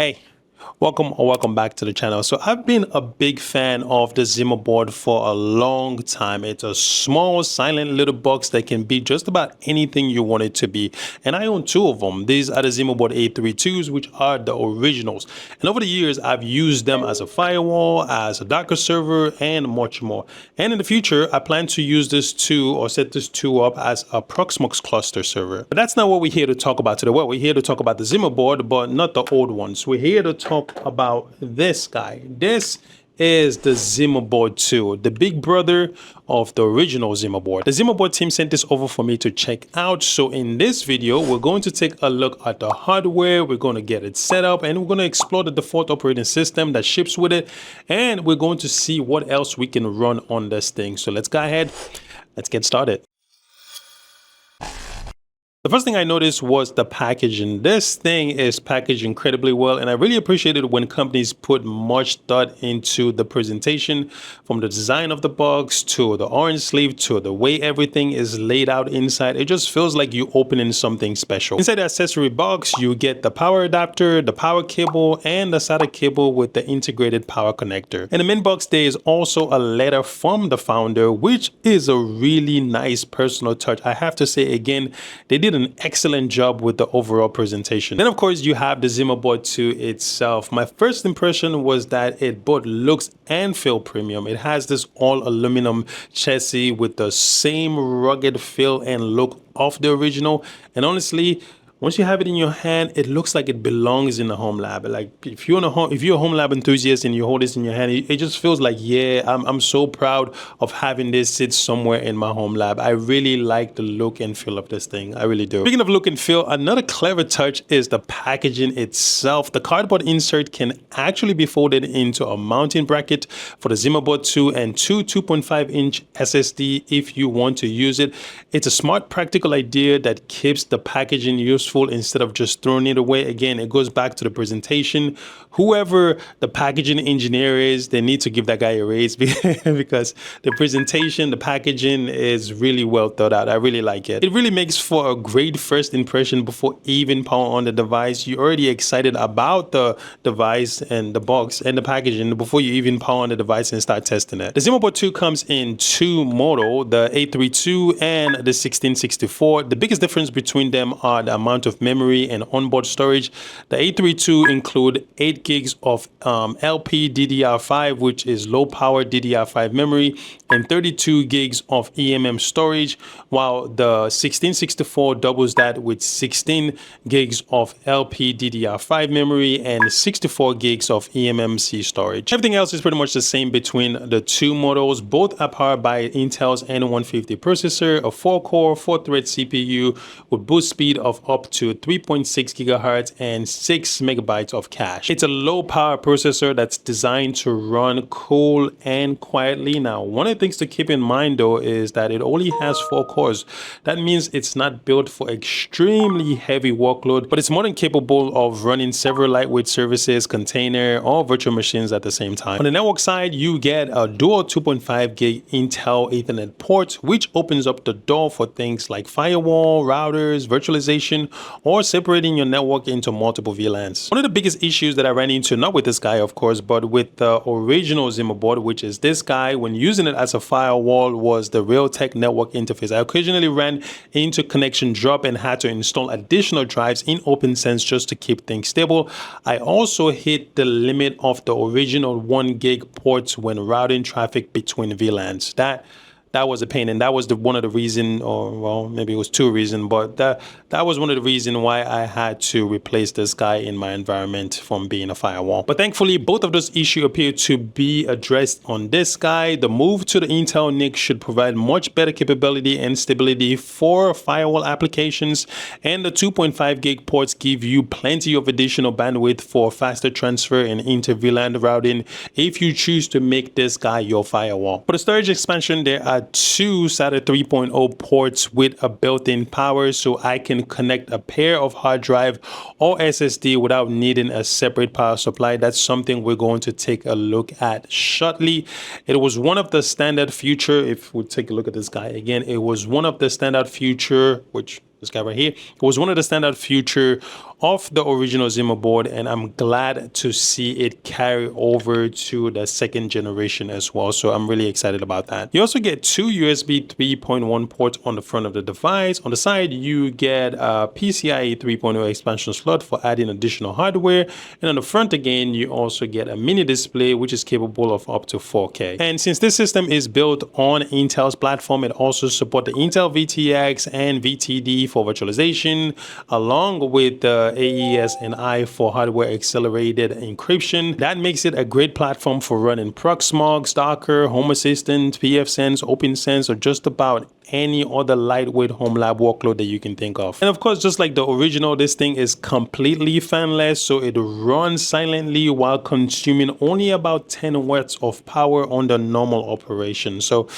Hey, welcome back to the channel. So I've been a big fan of the ZimaBoard for a long time. It's a small, silent little box that can be just about anything you want it to be. And I own two of them. These are the ZimaBoard A32s, which are the originals. And over the years, I've used them as a firewall, as a Docker server, and much more. And in the future, I plan to use this two or set this two up as a Proxmox cluster server. But that's not what we're here to talk about today. Well, we're here to talk about the ZimaBoard, but not the old ones. We're here to talk about this guy. This is the ZimaBoard 2, the big brother of the original ZimaBoard. The ZimaBoard team sent this over for me to check out. So in this video, we're going to take a look at the hardware. We're going to get it set up and we're going to explore the default operating system that ships with it. And we're going to see what else we can run on this thing. So let's go ahead. Let's get started. The first thing I noticed was the packaging. This thing is packaged incredibly well, and I really appreciate it when companies put much thought into the presentation, from the design of the box to the orange sleeve to the way everything is laid out inside. It just feels like you're opening something special. Inside the accessory box, you get the power adapter, the power cable, and the SATA cable with the integrated power connector. In the main box, there is also a letter from the founder, which is a really nice personal touch. I have to say again, they did an excellent job with the overall presentation. Then of course you have the ZimaBoard 2 itself. My first impression was that it both looks and feel premium. It has this all aluminum chassis with the same rugged feel and look of the original, and honestly, once you have it in your hand, it looks like it belongs in the Homelab. Like if you're a Homelab enthusiast and you hold this in your hand, it just feels like, yeah, I'm so proud of having this sit somewhere in my Homelab. I really like the look and feel of this thing. I really do. Speaking of look and feel, another clever touch is the packaging itself. The cardboard insert can actually be folded into a mounting bracket for the ZimaBoard 2 and two 2.5-inch SSD if you want to use it. It's a smart, practical idea that keeps the packaging useful instead of just throwing it away. Again, it goes back to the presentation. Whoever the packaging engineer is, they need to give that guy a raise because the presentation, the packaging is really well thought out. I really like it. It really makes for a great first impression before even power on the device. You're already excited about the device and the box and the packaging before you even power on the device and start testing it. The ZimaBoard 2 comes in two models, the A32 and the 1664. The biggest difference between them are the amount of memory and onboard storage. The A32 include 8 gigs of LPDDR5, which is low power DDR5 memory, and 32 gigs of EMM storage, while the 1664 doubles that with 16 gigs of LPDDR5 memory and 64 gigs of eMMC storage. Everything else is pretty much the same between the two models. Both are powered by Intel's N150 processor, a 4-core, 4-thread CPU with boost speed of up to 3.6 gigahertz and 6 megabytes of cache. It's a low power processor that's designed to run cool and quietly. Now, one of the things to keep in mind though is that it only has 4 cores. That means it's not built for extremely heavy workload, but it's more than capable of running several lightweight services, container, or virtual machines at the same time. On the network side, you get a dual 2.5 gig Intel Ethernet port, which opens up the door for things like firewall, routers, virtualization, or separating your network into multiple VLANs. One of the biggest issues that I ran into, not with this guy of course, but with the original ZimaBoard, which is this guy, when using it as a firewall, was the Realtek network interface. I occasionally ran into connection drop and had to install additional drives in OpenSense just to keep things stable. I also hit the limit of the original 1 gig ports when routing traffic between VLANs. That was a pain, and that was one of the reason, or well, maybe it was two reasons, but that was one of the reasons why I had to replace this guy in my environment from being a firewall. But thankfully, both of those issues appear to be addressed on this guy. The move to the Intel NIC should provide much better capability and stability for firewall applications, and the 2.5 gig ports give you plenty of additional bandwidth for faster transfer and inter-VLAN routing if you choose to make this guy your firewall. For the storage expansion, there are two SATA 3.0 ports with a built-in power, so I can connect a pair of hard drive or SSD without needing a separate power supply. That's something we're going to take a look at shortly. It was one of the standard feature. If we take a look at this guy again, it was one of the standard feature, which this guy right here, was one of the standard feature of the original ZimaBoard, and I'm glad to see it carry over to the second generation as well. So I'm really excited about that. You also get two USB 3.1 ports on the front of the device. On the side, you get a PCIe 3.0 expansion slot for adding additional hardware. And on the front again, you also get a mini display, which is capable of up to 4K. And since this system is built on Intel's platform, it also supports the Intel VTX and VTD for virtualization, along with the AES and I for hardware accelerated encryption. That makes it a great platform for running Proxmox, Docker, Home Assistant, pfSense, OpenSense, or just about any other lightweight Homelab workload that you can think of. And of course, just like the original, this thing is completely fanless, so it runs silently while consuming only about 10 watts of power under normal operation. So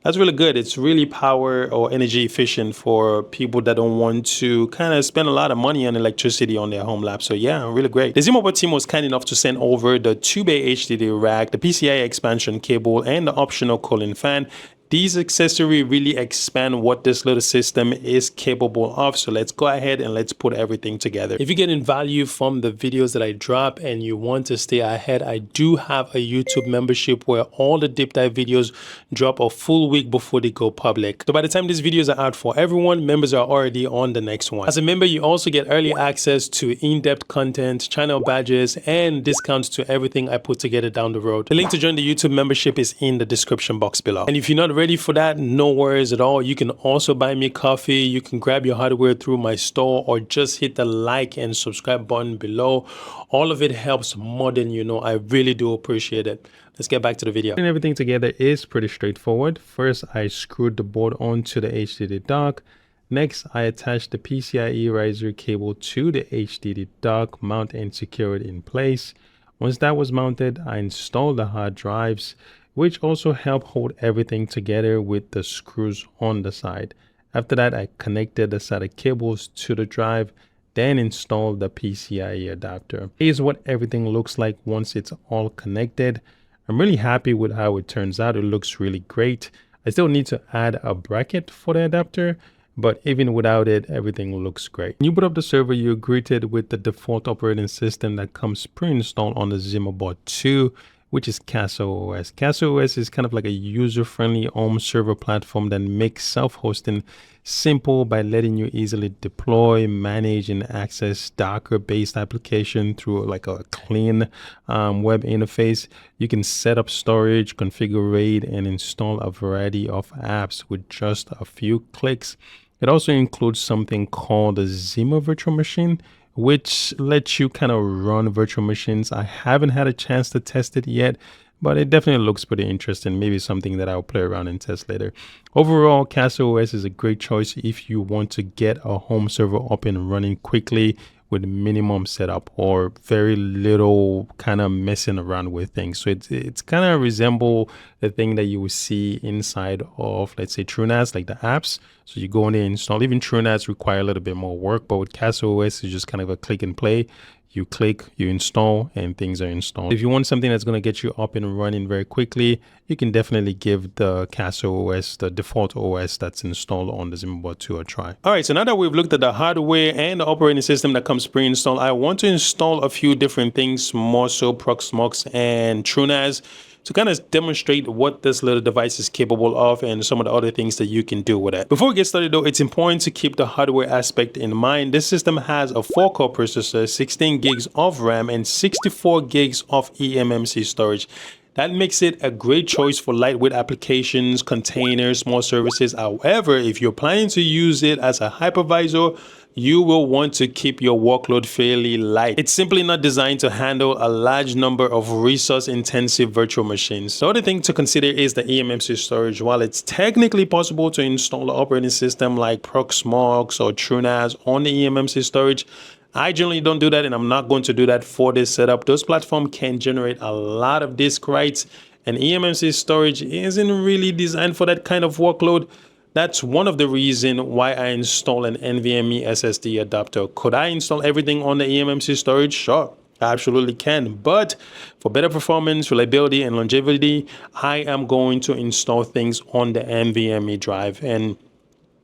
that's really good. It's really power or energy efficient for people that don't want to kind of spend a lot of money on electricity on their Homelab. So yeah, really great. The ZimaBoard team was kind enough to send over the 2-bay HDD rack, the PCIe expansion cable, and the optional cooling fan. These accessories really expand what this little system is capable of. So let's go ahead and let's put everything together. If you're getting value from the videos that I drop and you want to stay ahead, I do have a YouTube membership where all the deep dive videos drop a full week before they go public. So by the time these videos are out for everyone, members are already on the next one. As a member, you also get early access to in-depth content, channel badges, and discounts to everything I put together down the road. The link to join the YouTube membership is in the description box below. And if you're not ready for that, no worries at all. You can also buy me coffee. You can grab your hardware through my store, or just hit the like and subscribe button below. All of it helps more than you know. I really do appreciate it. Let's get back to the video. And everything together is pretty straightforward. First, I screwed the board onto the HDD dock. Next, I attached the PCIe riser cable to the HDD dock, mount and secure it in place. Once that was mounted, I installed the hard drives, which also help hold everything together with the screws on the side. After that, I connected the SATA cables to the drive, then installed the PCIe adapter. Here's what everything looks like once it's all connected. I'm really happy with how it turns out. It looks really great. I still need to add a bracket for the adapter, but even without it, everything looks great. When you boot up the server, you're greeted with the default operating system that comes pre-installed on the ZimaBoard 2, which is CasaOS. CasaOS is kind of like a user-friendly home server platform that makes self-hosting simple by letting you easily deploy, manage, and access Docker-based application through like a clean web interface. You can set up storage, configure RAID, and install a variety of apps with just a few clicks. It also includes something called the Zima Virtual Machine, which lets you kind of run virtual machines. I haven't had a chance to test it yet, but it definitely looks pretty interesting. Maybe something that I'll play around and test later. Overall, CasaOS is a great choice if you want to get a home server up and running quickly with minimum setup or very little kind of messing around with things. So it's kind of resemble the thing that you will see inside of, let's say, TrueNAS, like the apps. So you go in and install. Even TrueNAS require a little bit more work, but with CasaOS, it's just kind of a click and play. You click, you install, and things are installed. If you want something that's going to get you up and running very quickly, you can definitely give the CasaOS, the default OS that's installed on the ZimaBoard 2 a try. All right, so now that we've looked at the hardware and the operating system that comes pre-installed, I want to install a few different things, more so Proxmox and TrueNAS, to kind of demonstrate what this little device is capable of and some of the other things that you can do with it. Before we get started though, it's important to keep the hardware aspect in mind. This system has a 4-core processor, 16 gigs of RAM, and 64 gigs of eMMC storage. That makes it a great choice for lightweight applications, containers, small services. However, if you're planning to use it as a hypervisor, you will want to keep your workload fairly light. It's simply not designed to handle a large number of resource-intensive virtual machines. The other thing to consider is the eMMC storage. While it's technically possible to install an operating system like Proxmox or TrueNAS on the eMMC storage, I generally don't do that, and I'm not going to do that for this setup. Those platforms can generate a lot of disk writes, and eMMC storage isn't really designed for that kind of workload. That's one of the reasons why I install an NVMe SSD adapter. Could I install everything on the eMMC storage? Sure, I absolutely can. But for better performance, reliability, and longevity, I am going to install things on the NVMe drive. And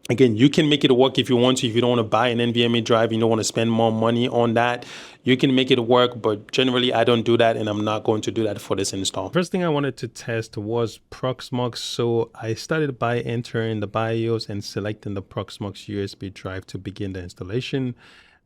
Again, you can make it work if you want to. If you don't want to buy an NVMe drive, you don't want to spend more money on that, you can make it work. But generally, I don't do that, and I'm not going to do that for this install. First thing I wanted to test was Proxmox. So I started by entering the BIOS and selecting the Proxmox USB drive to begin the installation.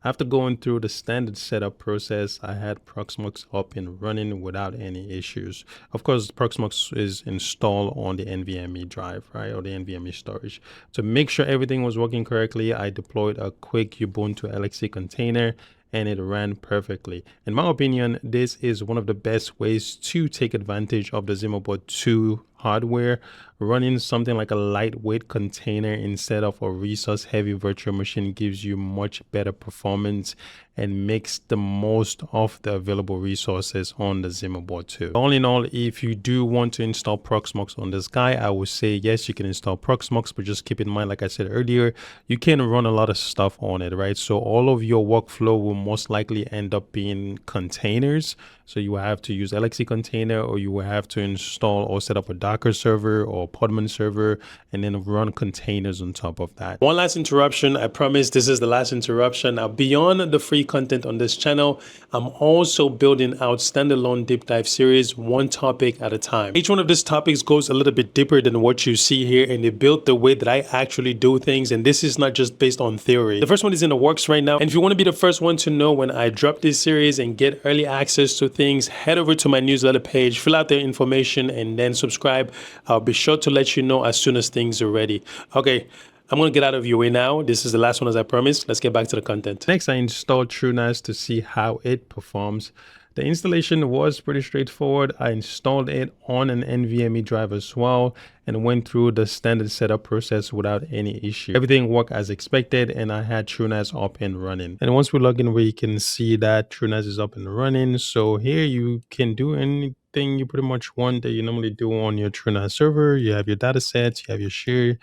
After going through the standard setup process, I had Proxmox up and running without any issues. Of course, Proxmox is installed on the NVMe drive, right, or the NVMe storage. To make sure everything was working correctly, I deployed a quick Ubuntu LXC container, and it ran perfectly. In my opinion, this is one of the best ways to take advantage of the ZimaBoard 2 hardware. Running something like a lightweight container instead of a resource heavy virtual machine gives you much better performance and makes the most of the available resources on the ZimaBoard 2. All in all, if you do want to install Proxmox on this guy, I would say yes, you can install Proxmox, but just keep in mind, like I said earlier, you can run a lot of stuff on it, right? So all of your workflow will most likely end up being containers. So you will have to use LXC container, or you will have to install or set up a Docker server or Podman server and then run containers on top of that. One last interruption. I promise this is the last interruption. Now, beyond the free content on this channel, I'm also building out standalone deep dive series, one topic at a time. Each one of these topics goes a little bit deeper than what you see here, and they built the way that I actually do things. And this is not just based on theory. The first one is in the works right now. And if you want to be the first one to know when I drop this series and get early access to things, head over to my newsletter page, fill out the information, and then subscribe. I'll be sure to let you know as soon as things are ready. Okay, I'm going to get out of your way now. This is the last one, as I promised. Let's get back to the content. Next, I installed TrueNAS to see how it performs. The installation was pretty straightforward. I installed it on an NVMe drive as well and went through the standard setup process without any issue. Everything worked as expected, and I had TrueNAS up and running. And once we log in, we can see that TrueNAS is up and running. So here you can do anything you pretty much want that you normally do on your TrueNAS server. You have your data sets, you have your share,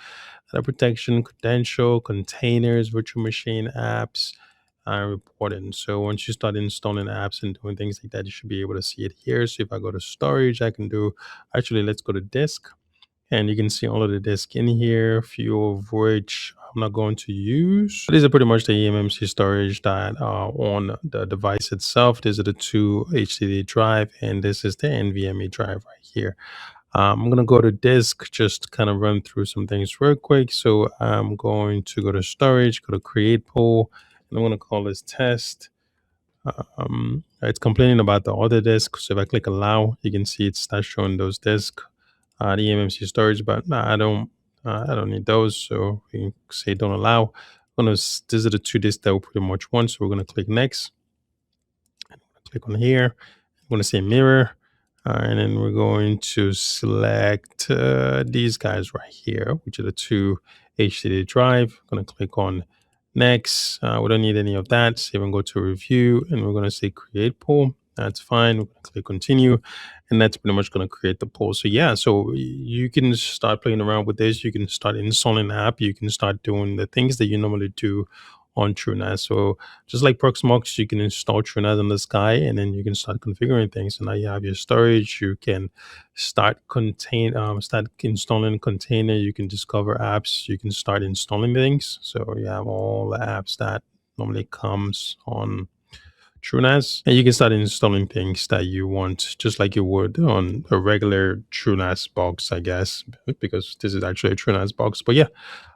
data protection, credential, containers, virtual machine, apps, reporting. So once you start installing apps and doing things like that, you should be able to see it here. So if I go to storage, I can do, actually, let's go to disk, and you can see all of the disk in here, a few of which I'm not going to use. These are pretty much the eMMC storage that are on the device itself. These are the two HDD drive, and this is the NVMe drive right here. I'm going to go to disk, just kind of run through some things real quick. So I'm going to go to storage, go to create pool, and I'm going to call this test. It's complaining about the other disk. So if I click allow, you can see it starts showing those disks, the eMMC storage, but I don't need those. So we can say don't allow. These are the two disks that we pretty much want. So we're going to click next. Click on here. I'm going to say mirror. And then we're going to select these guys right here, which are the two HDD drive. I'm going to click on next. We don't need any of that. Save and go to review, and we're going to say create pool. That's fine. We're going to click continue, and that's pretty much going to create the pool. So yeah, so you can start playing around with this. You can start installing an app. You can start doing the things that you normally do on TrueNAS. So just like Proxmox, you can install TrueNAS on this guy, and then you can start configuring things. So now you have your storage. You can start installing container. You can discover apps. You can start installing things. So you have all the apps that normally comes on TrueNAS, and you can start installing things that you want, just like you would on a regular TrueNAS box, I guess, because this is actually a TrueNAS box. But yeah,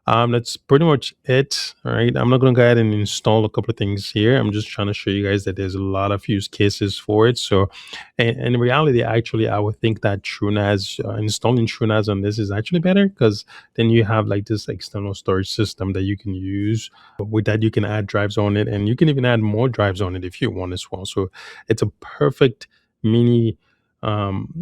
that's pretty much it. All right, I'm not going to go ahead and install a couple of things here. I'm just trying to show you guys that there's a lot of use cases for it. So, and in reality, actually, I would think that TrueNAS, installing TrueNAS on this is actually better, because then you have like this external storage system that you can use. With that, you can add drives on it, and you can even add more drives on it if you want as well. So it's a perfect mini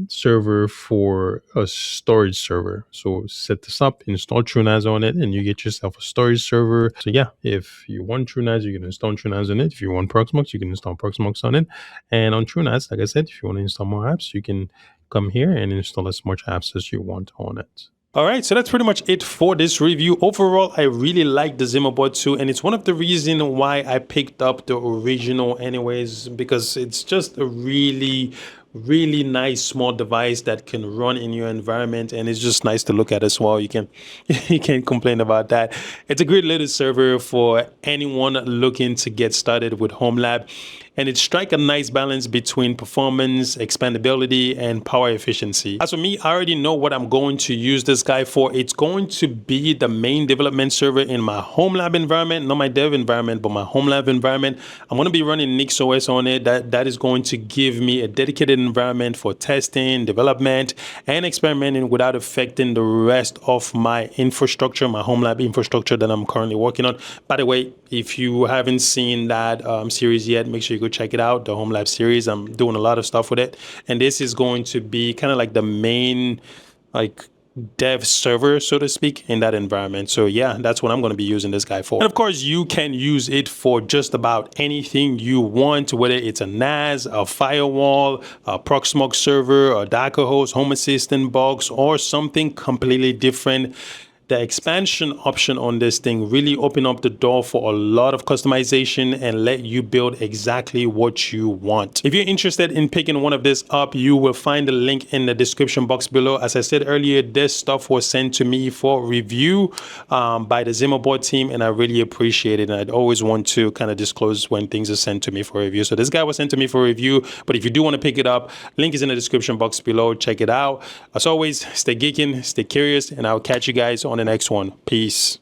server for a storage server. So set this up, install TrueNAS on it, and you get yourself a storage server. So yeah, if you want TrueNAS, you can install TrueNAS on it. If you want Proxmox, you can install Proxmox on it. And on TrueNAS, like I said, if you want to install more apps, you can come here and install as much apps as you want on it. All right, so that's pretty much it for this review. Overall, I really like the ZimaBoard 2, and it's one of the reasons why I picked up the original anyways, because it's just a really really nice small device that can run in your environment, and it's just nice to look at as well. You can you can't complain about that. It's a great little server for anyone looking to get started with Homelab, and it strikes a nice balance between performance, expandability, and power efficiency. As for me, I already know what I'm going to use this guy for. It's going to be the main development server in my Homelab environment, not my dev environment, but my Homelab environment. I'm going to be running NixOS on it. That is going to give me a dedicated environment for testing, development, and experimenting without affecting the rest of my infrastructure, my Homelab infrastructure that I'm currently working on. By the way, if you haven't seen that series yet, make sure you go check it out, the Homelab series. I'm doing a lot of stuff with it, and this is going to be kind of like the main dev server, so to speak, in that environment. So yeah, that's what I'm going to be using this guy for. And of course, you can use it for just about anything you want, whether it's a NAS, a firewall, a Proxmox server, a Docker host, Home Assistant box, or something completely different. The expansion option on this thing really open up the door for a lot of customization and let you build exactly what you want. If you're interested in picking one of this up, you will find the link in the description box below. As I said earlier, this stuff was sent to me for review by the ZimaBoard team, and I really appreciate it. And I'd always want to kind of disclose when things are sent to me for review. So this guy was sent to me for review, but if you do want to pick it up, link is in the description box below. Check it out. As always, stay geeking, stay curious, and I'll catch you guys on the next one. Peace.